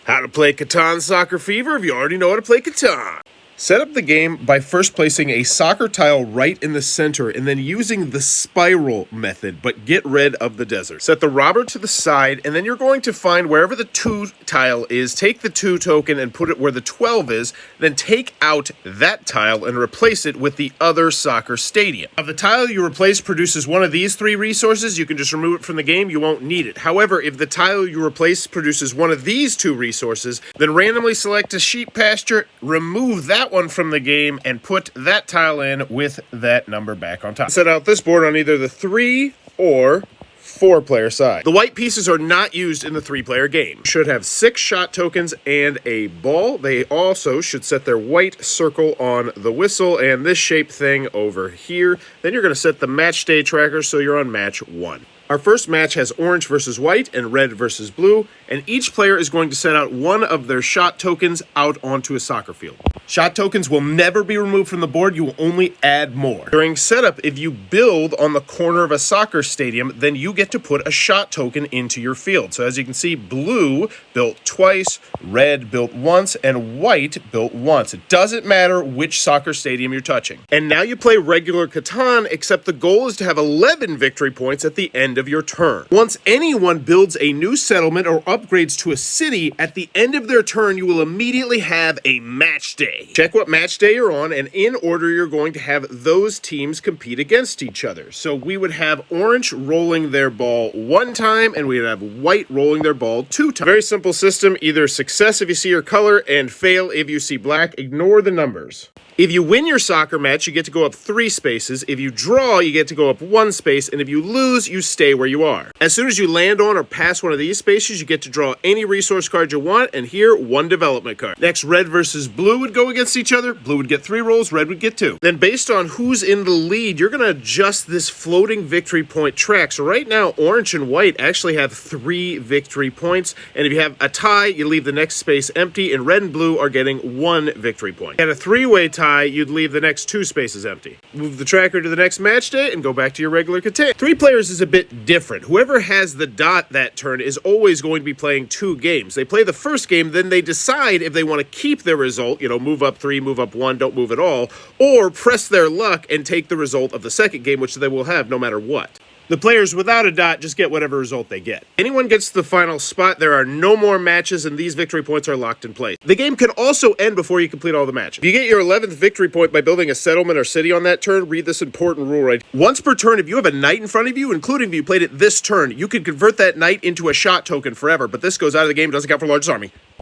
How to play Catan Soccer Fever if you already know how to play Catan. Set up the game by first placing a soccer tile right in the center and then using the spiral method, but get rid of the desert. Set the robber to the side, and then you're going to find wherever the 2 tile is, take the 2 token and put it where the 12 is, then take out that tile and replace it with the other soccer stadium. If the tile you replace produces one of these 3 resources, you can just remove it from the game, you won't need it. However, if the tile you replace produces one of these 2 resources, then randomly select a sheep pasture, remove that one from the game, and put that tile in with that number back on top. Set out this board on either the 3 or 4-player side. The white pieces are not used in the 3-player game. Should have 6 shot tokens and a ball. They also should set their white circle on the whistle and this shape thing over here. Then you're going to set the match day tracker so you're on match 1. Our first match has orange versus white and red versus blue, and each player is going to set out one of their shot tokens out onto a soccer field. Shot tokens will never be removed from the board, you will only add more. During setup, if you build on the corner of a soccer stadium, then you get to put a shot token into your field. So as you can see, blue built twice, red built once, and white built once. It doesn't matter which soccer stadium you're touching. And now you play regular Catan, except the goal is to have 11 victory points at the end of your turn. Once anyone builds a new settlement or upgrades to a city, at the end of their turn, you will immediately have a match day. Check what match day you're on, and in order you're going to have those teams compete against each other. So we would have orange rolling their ball 1 time, and we would have white rolling their ball 2 times. Very simple system, either success if you see your color and fail if you see black. Ignore the numbers. If you win your soccer match, you get to go up 3 spaces. If you draw, you get to go up 1 space. And if you lose, you stay where you are. As soon as you land on or pass one of these spaces, you get to draw any resource card you want. And here, 1 development card. Next, red versus blue would go against each other. Blue would get 3 rolls, red would get 2. Then based on who's in the lead, you're going to adjust this floating victory point track. So right now, orange and white actually have 3 victory points. And if you have a tie, you leave the next space empty. And red and blue are getting 1 victory point. At a 3-way tie, you'd leave the next 2 spaces empty. Move the tracker to the next match day and go back to your regular Catan. 3 players is a bit different. Whoever has the dot that turn is always going to be playing 2 games. They play the first game, then they decide if they want to keep their result, move up 3, move up 1, don't move at all, or press their luck and take the result of the second game, which they will have no matter what. The players without a dot just get whatever result they get. Anyone gets to the final spot, there are no more matches, and these victory points are locked in place. The game can also end before you complete all the matches. If you get your 11th victory point by building a settlement or city on that turn, read this important rule right. Once per turn, if you have a knight in front of you, including if you played it this turn, you can convert that knight into a shot token forever, but this goes out of the game, doesn't count for largest army.